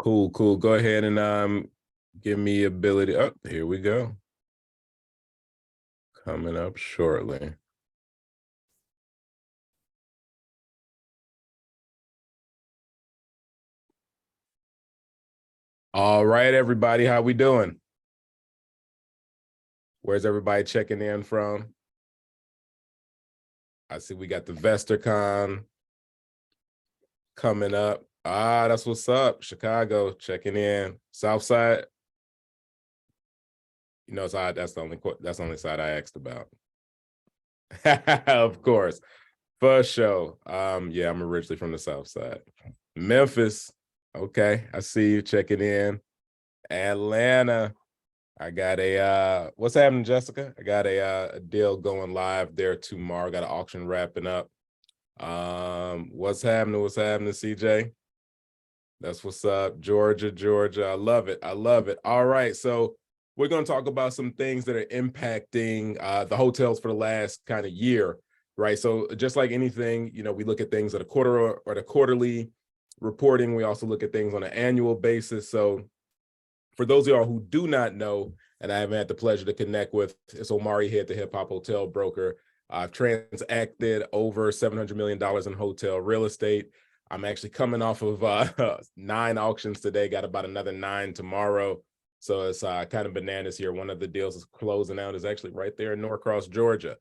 Cool, cool. Go ahead and give me ability. Oh, here we go. Coming up shortly. All right, everybody, how we doing? Where's everybody checking in from? I see we got the VesterCon coming up. That's what's up. Chicago checking in. Southside. You know, that's the only side I asked about. Of course. For sure. Yeah, I'm originally from the South Side. Memphis. Okay, I see you checking in. Atlanta. I got what's happening, Jessica? I got a deal going live there tomorrow. Got an auction wrapping up. What's happening? What's happening, CJ? That's what's up. Georgia, Georgia. I love it. I love it. All right. So we're going to talk about some things that are impacting the hotels for the last kind of year, right? So just like anything, we look at things at a quarter or the quarterly reporting. We also look at things on an annual basis. So for those of y'all who do not know, and I haven't had the pleasure to connect with, it's Omari here at the Hip Hop Hotel Broker. I've transacted over $700 million in hotel real estate. I'm actually coming off of 9 auctions today, got about another 9 tomorrow. So it's kind of bananas here. One of the deals is closing out is actually right there in Norcross, Georgia.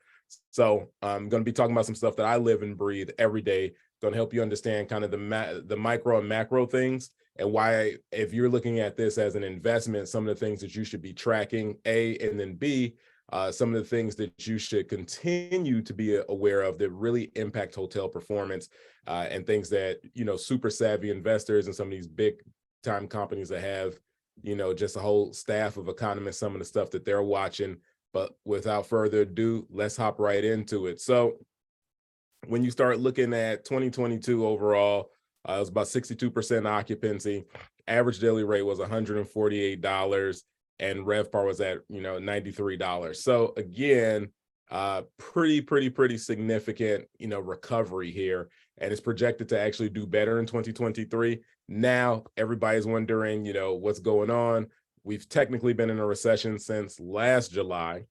So I'm going to be talking about some stuff that I live and breathe every day. Going to help you understand kind of the micro and macro things and why, if you're looking at this as an investment, some of the things that you should be tracking, A, and then B, some of the things that you should continue to be aware of that really impact hotel performance and things that, super savvy investors and some of these big time companies that have, just a whole staff of economists, some of the stuff that they're watching. But without further ado, let's hop right into it. So when you start looking at 2022 overall, it was about 62% occupancy. Average daily rate was $148, and RevPAR was at $93. So again, pretty significant recovery here, and it's projected to actually do better in 2023. Now everybody's wondering what's going on. We've technically been in a recession since last July.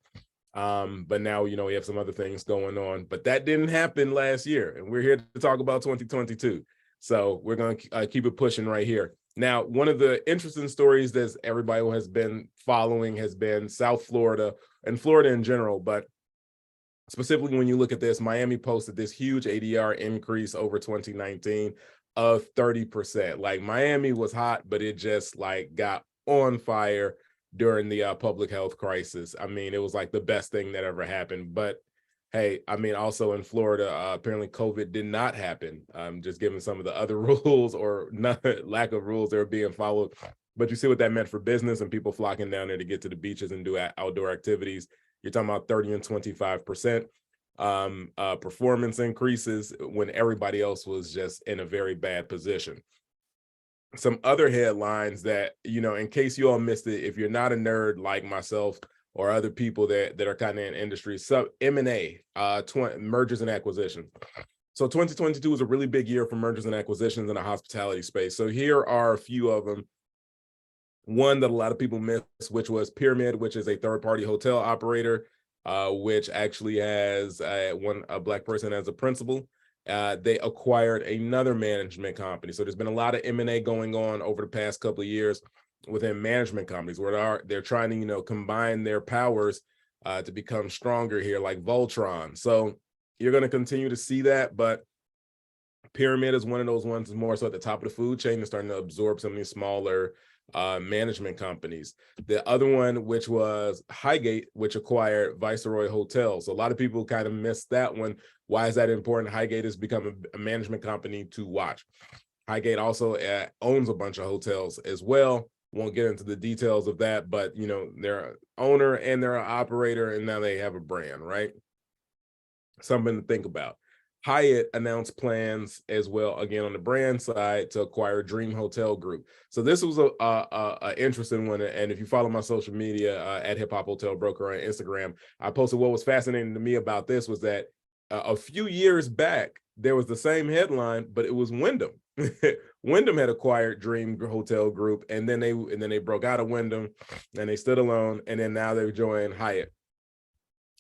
But now, we have some other things going on, but that didn't happen last year. And we're here to talk about 2022. So we're going to keep it pushing right here. Now, one of the interesting stories that everybody has been following has been South Florida and Florida in general. But specifically, when you look at this, Miami posted this huge ADR increase over 2019 of 30%. Like Miami was hot, but it just got on fire during the public health crisis. I mean, it was like the best thing that ever happened. But hey, I mean, also in Florida, apparently COVID did not happen, just given some of the other rules or lack of rules that are being followed. But you see what that meant for business and people flocking down there to get to the beaches and do outdoor activities. You're talking about 30 and 25% performance increases when everybody else was just in a very bad position. Some other headlines that, in case you all missed it, if you're not a nerd like myself or other people that are kind of in industry, so M&A, mergers and acquisitions. So 2022 was a really big year for mergers and acquisitions in the hospitality space. So here are a few of them. One that a lot of people miss, which was Pyramid, which is a third-party hotel operator, which actually has a Black person as a principal. They acquired another management company. So there's been a lot of M&A going on over the past couple of years within management companies where they're trying to, combine their powers to become stronger here, like Voltron. So you're going to continue to see that, but Pyramid is one of those ones more so at the top of the food chain and starting to absorb some of these smaller management companies. The other one, which was Highgate, which acquired Viceroy Hotels. So a lot of people kind of missed that one. Why is that important? Highgate has become a management company to watch. Highgate also owns a bunch of hotels as well. Won't get into the details of that, but they're an owner and they're an operator, and now they have a brand, right? Something to think about. Hyatt announced plans as well, again on the brand side, to acquire Dream Hotel Group. So this was a interesting one. And if you follow my social media at Hip Hop Hotel Broker on Instagram, I posted what was fascinating to me about this was that A few years back, there was the same headline, but it was Wyndham. Wyndham had acquired Dream Hotel Group, and then they broke out of Wyndham, and they stood alone, and then now they've joined Hyatt.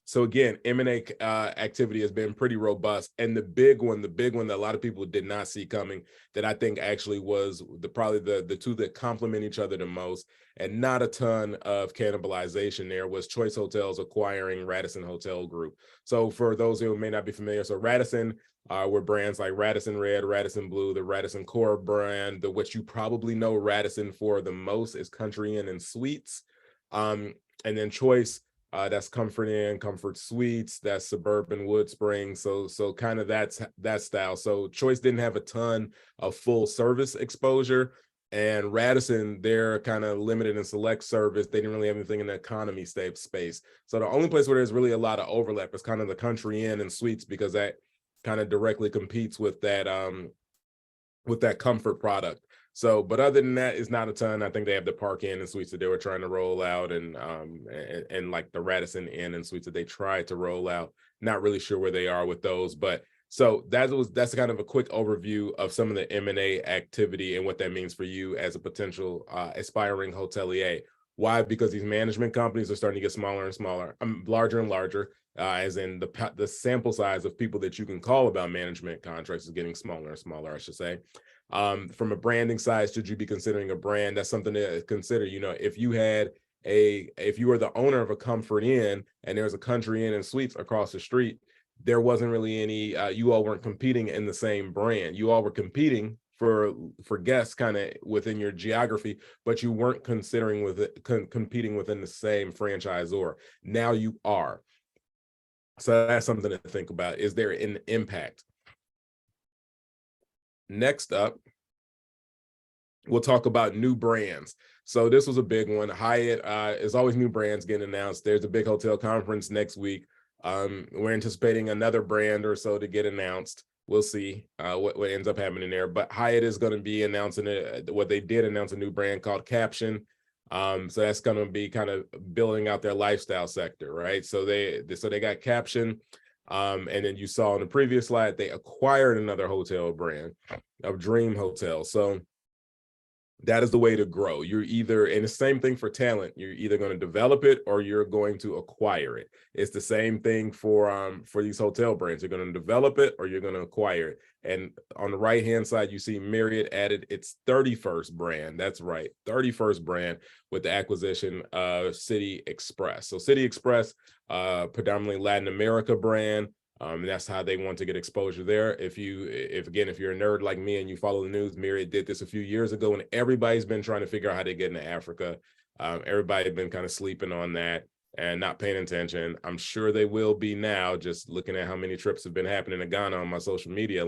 So again, M&A activity has been pretty robust, and the big one that a lot of people did not see coming, that I think actually was probably the two that complement each other the most, and not a ton of cannibalization there, was Choice Hotels acquiring Radisson Hotel Group. So for those who may not be familiar, so Radisson were brands like Radisson Red, Radisson Blue, the Radisson Core brand, which you probably know Radisson for the most is Country Inn and Suites, and then Choice. That's Comfort Inn, Comfort Suites, that's Suburban Wood Springs. So kind of that style. So Choice didn't have a ton of full service exposure, and Radisson, they're kind of limited in select service. They didn't really have anything in the economy space. So the only place where there's really a lot of overlap is kind of the Country Inn and Suites, because that kind of directly competes with that comfort product. So, but other than that, it's not a ton. I think they have the Park Inn and Suites that they were trying to roll out, and like the Radisson Inn and Suites that they tried to roll out. Not really sure where they are with those, but so that's kind of a quick overview of some of the M&A activity and what that means for you as a potential aspiring hotelier. Why? Because these management companies are starting to get smaller and smaller, larger and larger, as in the sample size of people that you can call about management contracts is getting smaller and smaller, I should say. From a branding side, should you be considering a brand? That's something to consider. You know, if you were the owner of a Comfort Inn and there's a Country Inn and Suites across the street, there wasn't really any, you all weren't competing in the same brand. You all were competing for guests kind of within your geography, but you weren't considering competing within the same franchisor. Now you are. So that's something to think about. Is there an impact? Next up, we'll talk about new brands. So this was a big one. Hyatt is always new brands getting announced. There's a big hotel conference next week. We're anticipating another brand or so to get announced. We'll see what ends up happening there. But Hyatt is going to be announcing what they did announce, a new brand called Caption. So that's going to be kind of building out their lifestyle sector, right? So they got Caption. And then you saw on the previous slide, they acquired another hotel brand of Dream Hotel. So that is the way to grow. You're either, and the same thing for talent, you're either going to develop it or you're going to acquire it. It's the same thing for these hotel brands. You're going to develop it or you're going to acquire it. And on the right hand side, you see Marriott added its 31st brand. That's right, 31st brand with the acquisition of City Express. So City Express, predominantly Latin America brand. That's how they want to get exposure there. If you're a nerd like me and you follow the news, Marriott did this a few years ago, and everybody's been trying to figure out how to get into Africa. Everybody's been kind of sleeping on that and not paying attention. I'm sure they will be now, just looking at how many trips have been happening to Ghana on my social media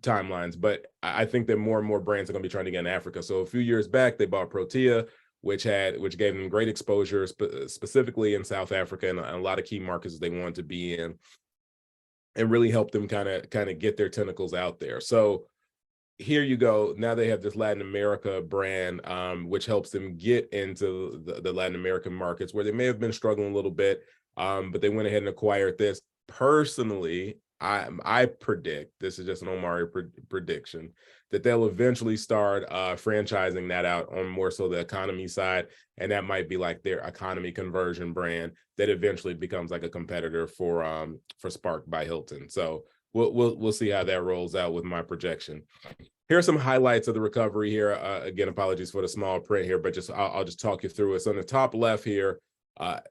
timelines. But I think that more and more brands are going to be trying to get in Africa. So a few years back, they bought Protea, which gave them great exposure, specifically in South Africa and a lot of key markets they wanted to be in, and really helped them kind of get their tentacles out there. So here you go. Now they have this Latin America brand, which helps them get into the Latin American markets where they may have been struggling a little bit, but they went ahead and acquired this. Personally, I predict, this is just an Omari prediction, that they'll eventually start franchising that out on more so the economy side, and that might be like their economy conversion brand that eventually becomes like a competitor for Spark by Hilton. So we'll see how that rolls out with my projection. Here are some highlights of the recovery here. Again, apologies for the small print here, but I'll just talk you through it. So on the top left here,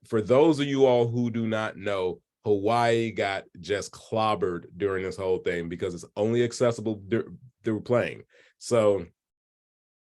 for those of you all who do not know, Hawaii got just clobbered during this whole thing because it's only accessible through plane. So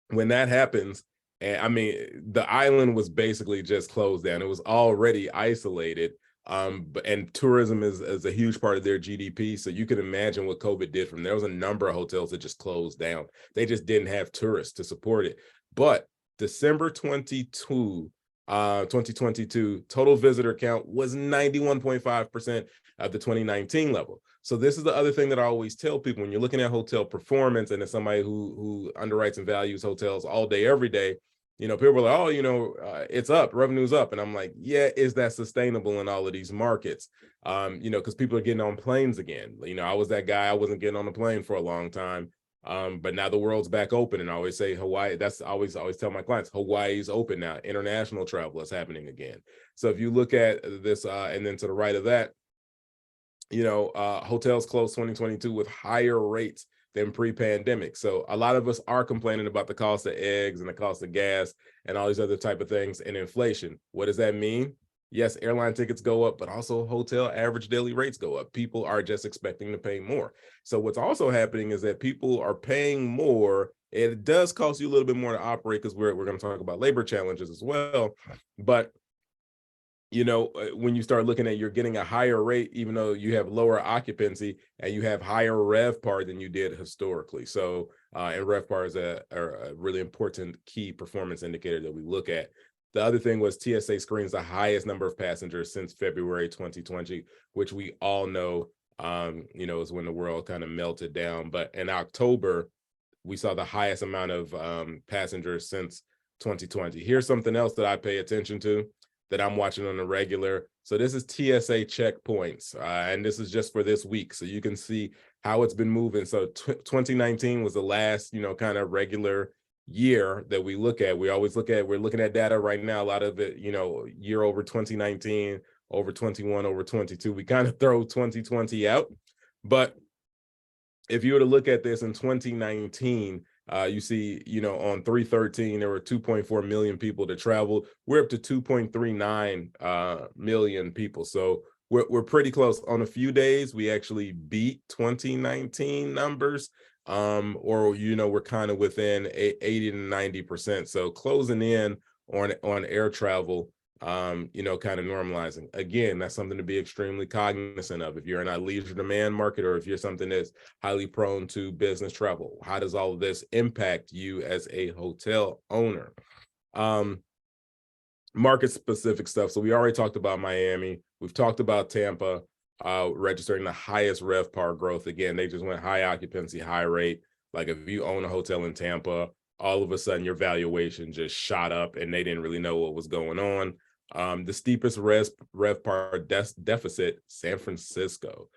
when that happens, and I mean, the island was basically just closed down. It was already isolated. And tourism is a huge part of their GDP. So you can imagine what COVID did from there. Was a number of hotels that just closed down. They just didn't have tourists to support it. But December 2022 total visitor count was 91.5% of the 2019 level. So this is the other thing that I always tell people when you're looking at hotel performance, and as somebody who underwrites and values hotels all day, every day, people are like, oh, it's up, revenue's up. And I'm like, yeah, is that sustainable in all of these markets? Because people are getting on planes again. I was that guy, I wasn't getting on a plane for a long time. But now the world's back open, and I always say Hawaii. That's always tell my clients, Hawaii's open now. International travel is happening again. So if you look at this, and then to the right of that, hotels closed 2022 with higher rates than pre-pandemic. So a lot of us are complaining about the cost of eggs and the cost of gas and all these other type of things and inflation. What does that mean? Yes, airline tickets go up, but also hotel average daily rates go up. People are just expecting to pay more. So what's also happening is that people are paying more. It does cost you a little bit more to operate, because we're going to talk about labor challenges as well. But when you start looking at, you're getting a higher rate, even though you have lower occupancy, and you have higher RevPAR than you did historically. So, and RevPAR is a really important key performance indicator that we look at. The other thing was TSA screens the highest number of passengers since February 2020, which we all know, is when the world kind of melted down. But in October, we saw the highest amount of passengers since 2020. Here's something else that I pay attention to, that I'm watching on a regular. So this is TSA checkpoints, and this is just for this week. So you can see how it's been moving. So 2019 was the last, kind of regular year that we look at. We're looking at data right now, a lot of it, year over 2019, over 21, over 22. We kind of throw 2020 out. But if you were to look at this in 2019, you see, on 313, there were 2.4 million people that traveled. We're up to 2.39 million people. So we're pretty close. On a few days, we actually beat 2019 numbers, or, we're kind of within 80 to 90%. So closing in on air travel, kind of normalizing. Again, that's something to be extremely cognizant of. If you're in a leisure demand market, or if you're something that's highly prone to business travel, how does all of this impact you as a hotel owner? Market specific stuff. So we already talked about Miami. We've talked about Tampa, registering the highest RevPAR growth. Again, they just went high occupancy, high rate. Like if you own a hotel in Tampa, all of a sudden your valuation just shot up, and they didn't really know what was going on. The steepest RevPAR deficit, San Francisco.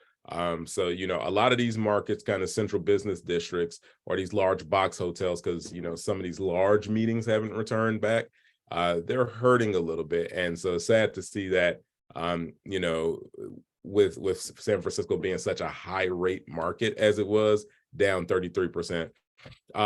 So, a lot of these markets, kind of central business districts, or these large box hotels, because, some of these large meetings haven't returned back. They're hurting a little bit. And so sad to see that, with San Francisco being such a high rate market as it was, down 33%.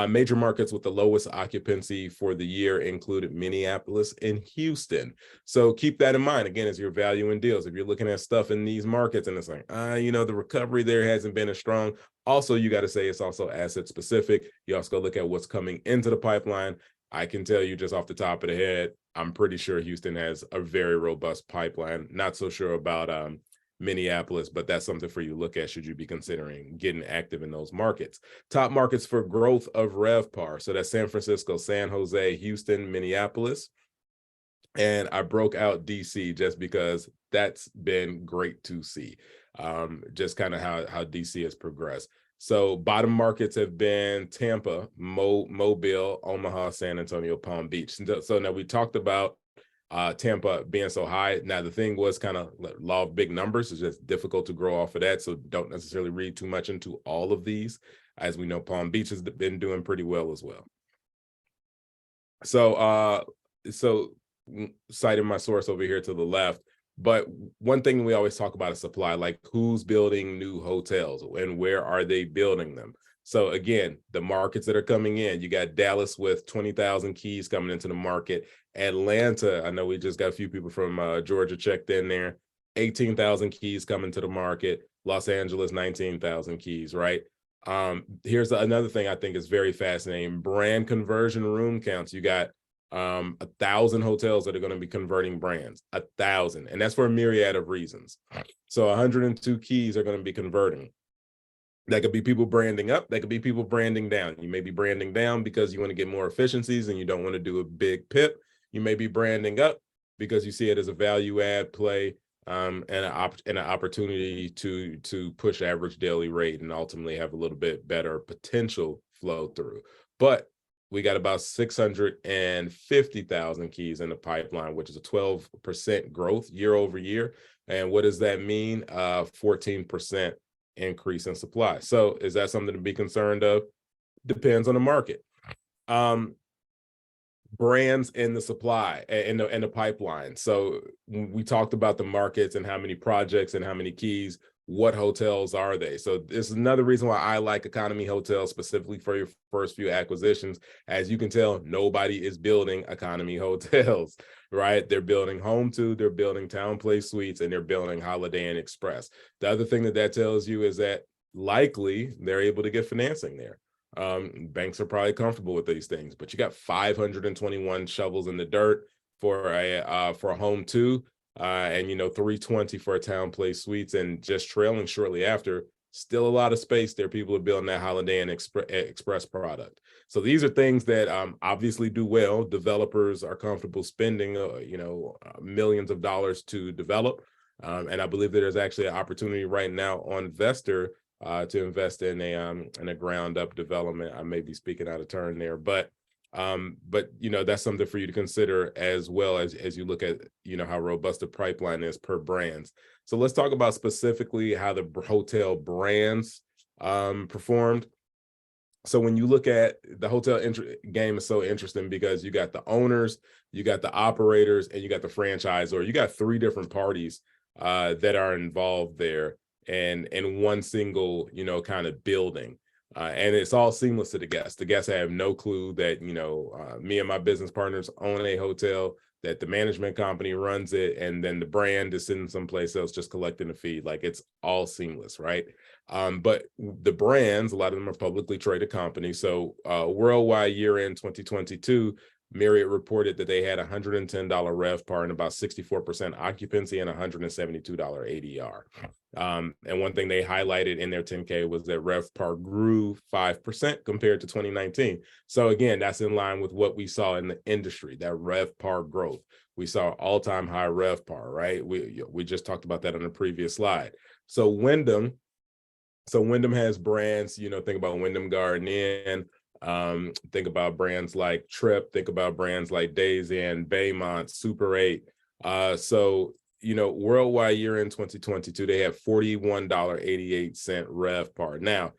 Major markets with the lowest occupancy for the year included Minneapolis and Houston. So keep that in mind, again, as you're valuing deals. If you're looking at stuff in these markets and it's like, the recovery there hasn't been as strong. Also, you got to say it's also asset specific. You also got to look at what's coming into the pipeline. I can tell you just off the top of the head, I'm pretty sure Houston has a very robust pipeline. Not so sure about Minneapolis, but that's something for you to look at should you be considering getting active in those markets. Top markets for growth of RevPAR. So that's San Francisco, San Jose, Houston, Minneapolis. And I broke out DC just because that's been great to see, just kind of how DC has progressed. So bottom markets have been Tampa, Mobile, Omaha, San Antonio, Palm Beach. So now we talked about Tampa being so high. Now, the thing was kind of law of big numbers. It's just difficult to grow off of that. So don't necessarily read too much into all of these. As we know, Palm Beach has been doing pretty well as well. So, citing my source over here to the left, but one thing we always talk about is supply, like who's building new hotels and where are they building them? So again, the markets that are coming in, you got Dallas with 20,000 keys coming into the market. Atlanta, I know we just got a few people from Georgia checked in there. 18,000 keys coming to the market. Los Angeles, 19,000 keys, right? Here's another thing I think is very fascinating. Brand conversion room counts. You got 1,000 hotels that are going to be converting brands, 1,000. And that's for a myriad of reasons. So 102 keys are going to be converting. That could be people branding up. That could be people branding down. You may be branding down because you want to get more efficiencies and you don't want to do a big PIP. You may be branding up because you see it as a value add play, and an opportunity to push average daily rate and ultimately have a little bit better potential flow through. But we got about 650,000 keys in the pipeline, which is a 12% growth year over year. And what does that mean? 14% increase in supply. So is that something to be concerned of? Depends on the market. Brands in the supply in the pipeline. So we talked about the markets and how many projects and how many keys. What hotels are they? So this is another reason why I like economy hotels, specifically for your first few acquisitions. As you can tell, nobody is building economy hotels, right? They're building Home2, they're building Town Place Suites, and they're building Holiday Inn Express. The other thing that tells you is that likely they're able to get financing there. Banks are probably comfortable with these things, but you got 521 shovels in the dirt for a Home2, and 320 for a Town Place Suites, and just trailing shortly after, still a lot of space there. People are building that Holiday Inn Express product. So these are things that obviously do well. Developers are comfortable spending millions of dollars to develop, and I believe that there's actually an opportunity right now on Investor to invest in a ground up development. I may be speaking out of turn there, but that's something for you to consider as well as you look at how robust the pipeline is per brands. So let's talk about specifically how the hotel brands performed. So when you look at the hotel game is so interesting because you got the owners, you got the operators, and you got the franchisor. You got three different parties that are involved there and in one single kind of building, and it's all seamless to the guests. The guests have no clue that me and my business partners own a hotel, that the management company runs it, and then the brand is sitting someplace else just collecting a fee. Like, it's all seamless, right? But the brands, a lot of them are publicly traded companies. So worldwide year-end 2022, Marriott reported that they had $110 RevPAR and about 64% occupancy and $172 ADR. And one thing they highlighted in their 10K was that RevPAR grew 5% compared to 2019. So again, that's in line with what we saw in the industry, that RevPAR growth. We saw all-time high RevPAR, right? We just talked about that on the previous slide. So Wyndham has brands, think about Wyndham Garden Inn, think about brands like Trip, think about brands like Days Inn, Baymont, Super 8. So worldwide year-end 2022, they have $41.88 RevPAR. Now,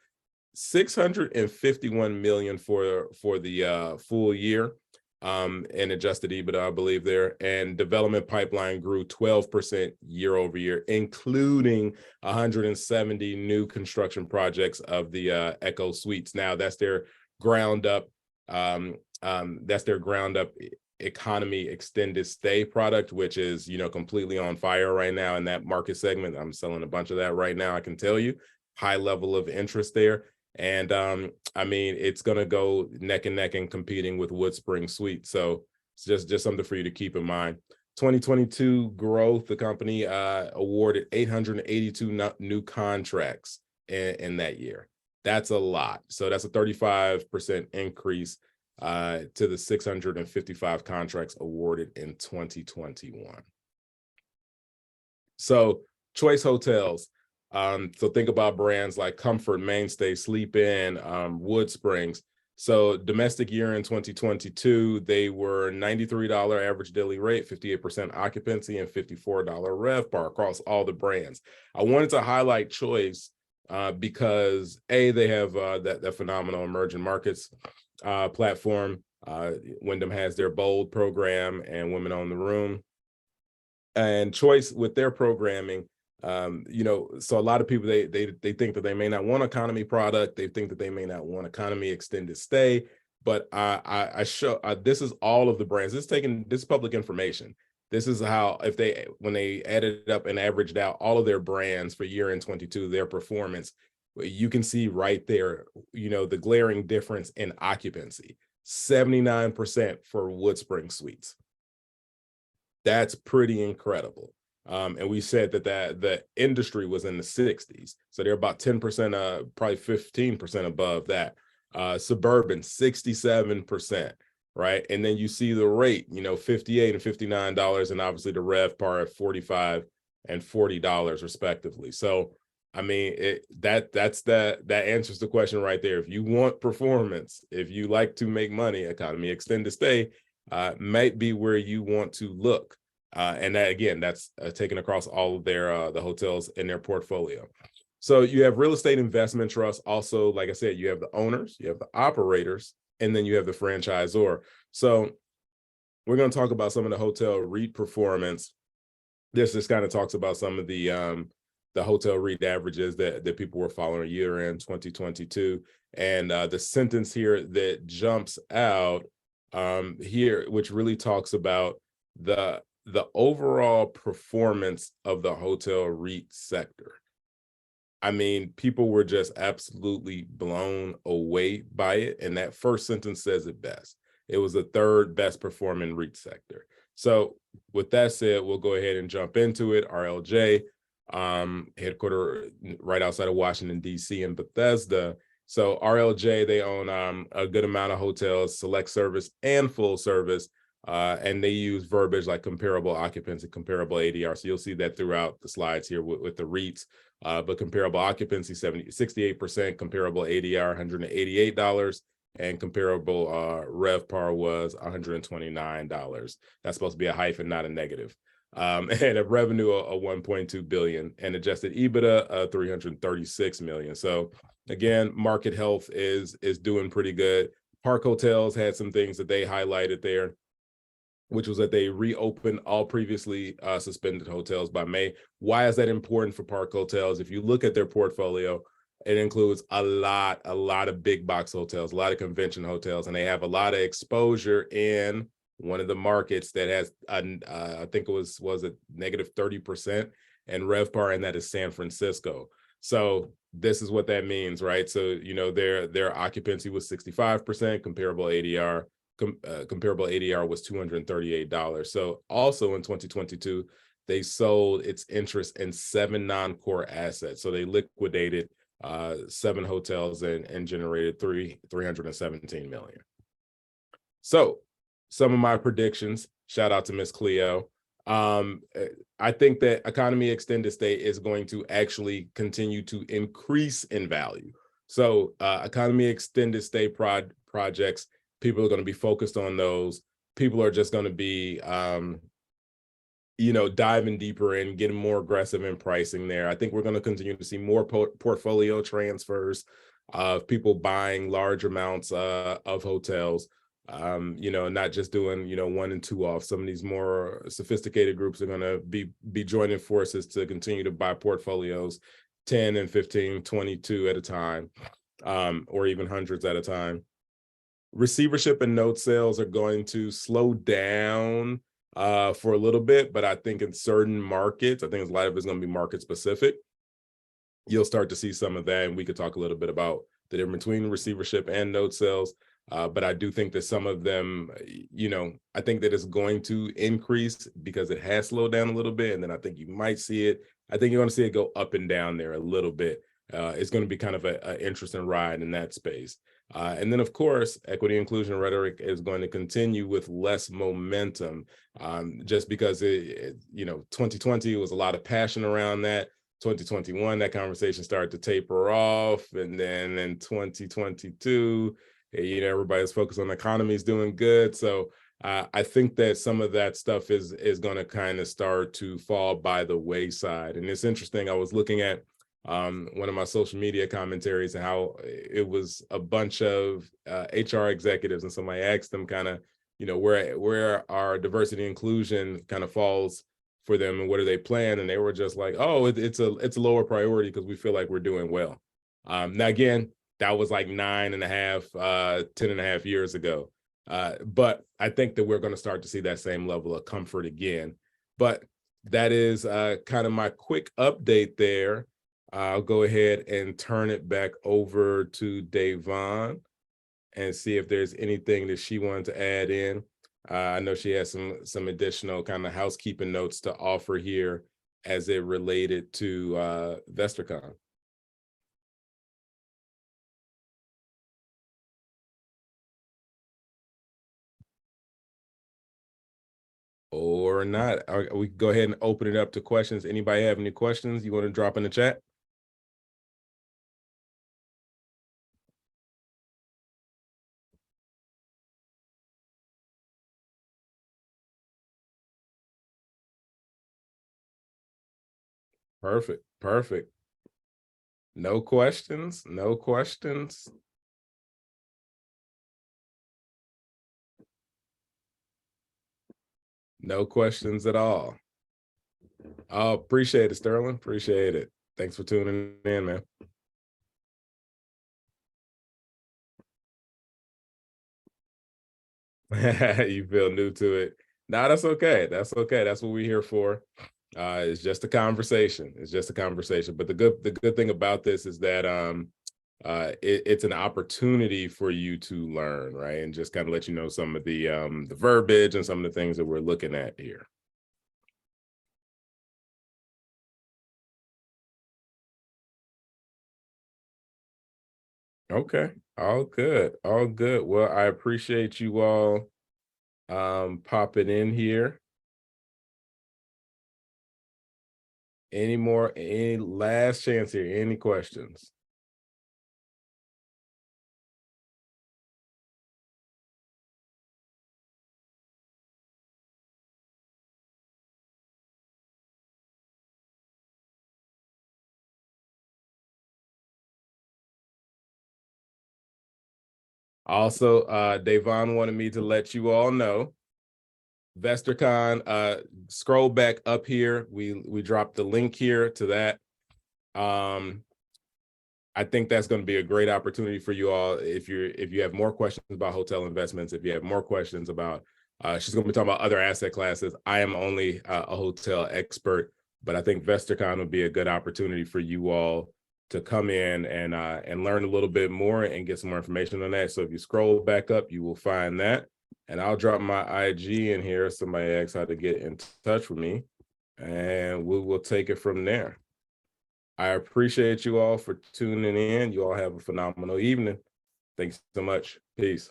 $651 million for the full year, and adjusted EBITDA, I believe there, and development pipeline grew 12% year over year, including 170 new construction projects of the Echo Suites. Now, that's their ground up. That's their ground up economy extended stay product, which is completely on fire right now in that market segment. I'm selling a bunch of that right now. I can tell you, high level of interest there. And it's going to go neck and neck and competing with WoodSpring Suites. So it's just something for you to keep in mind. 2022 growth, the company awarded 882 new contracts in that year. That's a lot. So that's a 35% increase to the 655 contracts awarded in 2021. So Choice Hotels. So think about brands like Comfort, Mainstay, Sleep Inn, WoodSprings. So domestic year in 2022, they were $93 average daily rate, 58% occupancy, and $54 RevPAR across all the brands. I wanted to highlight Choice because they have that phenomenal emerging markets platform. Wyndham has their Bold program and Women Own the Room. And Choice with their programming, so a lot of people, they think that they may not want economy product. They think that they may not want economy extended stay. But I show this is all of the brands. This is public information. This is how, when they added up and averaged out all of their brands for year end 22, their performance, you can see right there, the glaring difference in occupancy. 79% for WoodSpring Suites. That's pretty incredible. And we said that the industry was in the 60s. So they're about 10%, probably 15% above that. Suburban, 67%, right? And then you see the rate, $58 and $59, and obviously the RevPAR at $45 and $40 respectively. So I mean, that answers the question right there. If you want performance, if you like to make money, economy extended stay might be where you want to look. And that again, that's taken across all of their the hotels in their portfolio. So you have real estate investment trusts. Also, like I said, you have the owners, you have the operators, and then you have the franchisor. So we're going to talk about some of the hotel REIT performance. This just kind of talks about some of the hotel REIT averages that people were following year in 2022. And the sentence here that jumps out here, which really talks about the overall performance of the hotel REIT sector. I mean, people were just absolutely blown away by it. And that first sentence says it best. It was the third best performing REIT sector. So with that said, we'll go ahead and jump into it. RLJ, headquartered right outside of Washington, D.C. in Bethesda. So RLJ, they own a good amount of hotels, select service and full service. And they use verbiage like comparable occupancy, comparable ADR. So you'll see that throughout the slides here with the REITs. But comparable occupancy, 68%, comparable ADR, $188, and comparable RevPAR was $129. That's supposed to be a hyphen, not a negative. And a revenue of 1.2 billion and adjusted EBITDA of 336 million. So again, market health is doing pretty good. Park Hotels had some things that they highlighted there, which was that they reopened all previously suspended hotels by May. Why is that important for Park Hotels? If you look at their portfolio, it includes a lot of big box hotels, a lot of convention hotels, and they have a lot of exposure in one of the markets that has, I think it was it negative 30% and RevPAR, and that is San Francisco. So this is what that means, right? So, you know, their occupancy was 65%, comparable ADR. Comparable ADR was $238. So also in 2022, they sold its interest in 7 non-core assets. So they liquidated 7 hotels and generated 317 million. So some of my predictions, shout out to Miss Cleo. I think that economy extended stay is going to actually continue to increase in value. So economy extended stay projects, people are going to be focused on those. People are just going to be, you know, diving deeper and getting more aggressive in pricing there. I think we're going to continue to see more portfolio transfers of people buying large amounts of hotels. You know, not just doing, you know, 1 and 2 off. Some of these more sophisticated groups are going to be joining forces to continue to buy portfolios 10 and 15, 22 at a time, or even hundreds at a time. Receivership and note sales are going to slow down for a little bit, but I think in certain markets, I think a lot of it's going to be market specific. You'll start to see some of that, and we could talk a little bit about the difference between receivership and note sales. But I do think that some of them, you know, I think that it's going to increase because it has slowed down a little bit. And then I think you might see it. I think you're going to see it go up and down there a little bit. It's going to be kind of an interesting ride in that space. And then, of course, equity inclusion rhetoric is going to continue with less momentum, just because, you know, 2020 was a lot of passion around that. 2021, that conversation started to taper off. And then in 2022, you know, everybody's focused on the economy is doing good. So I think that some of that stuff is going to kind of start to fall by the wayside. And it's interesting. I was looking at one of my social media commentaries and how it was a bunch of HR executives, and somebody asked them kind of, you know, where our diversity inclusion kind of falls for them and what do they plan, and they were just like, oh, it's a lower priority because we feel like we're doing well. Now again, that was like 10.5 years ago, but I think that we're going to start to see that same level of comfort again. But that is kind of my quick update there. I'll go ahead and turn it back over to Davon and see if there's anything that she wanted to add in. I know she has some additional kind of housekeeping notes to offer here as it related to VestorCon. Or not. We can go ahead and open it up to questions. Anybody have any questions you want to drop in the chat? Perfect. Perfect. No questions. No questions. No questions at all. Oh, appreciate it, Sterling. Appreciate it. Thanks for tuning in, man. You feel new to it. Nah, that's okay. That's okay. That's what we're here for. It's just a conversation. It's just a conversation. But the good thing about this is that it's an opportunity for you to learn, right? And just kind of let you know some of the verbiage and some of the things that we're looking at here. Okay. All good. All good. Well, I appreciate you all popping in here. Any last chance here? Any questions? Also, Davon wanted me to let you all know VestorCon, scroll back up here. We dropped the link here to that. Um, I think that's going to be a great opportunity for you all. If you have more questions about hotel investments, if you have more questions about, she's going to be talking about other asset classes. I am only a hotel expert, but I think VestorCon would be a good opportunity for you all to come in and learn a little bit more and get some more information on that. So if you scroll back up, you will find that. And I'll drop my IG in here. Somebody asked how to get in touch with me, and we will take it from there. I appreciate you all for tuning in. You all have a phenomenal evening. Thanks so much. Peace.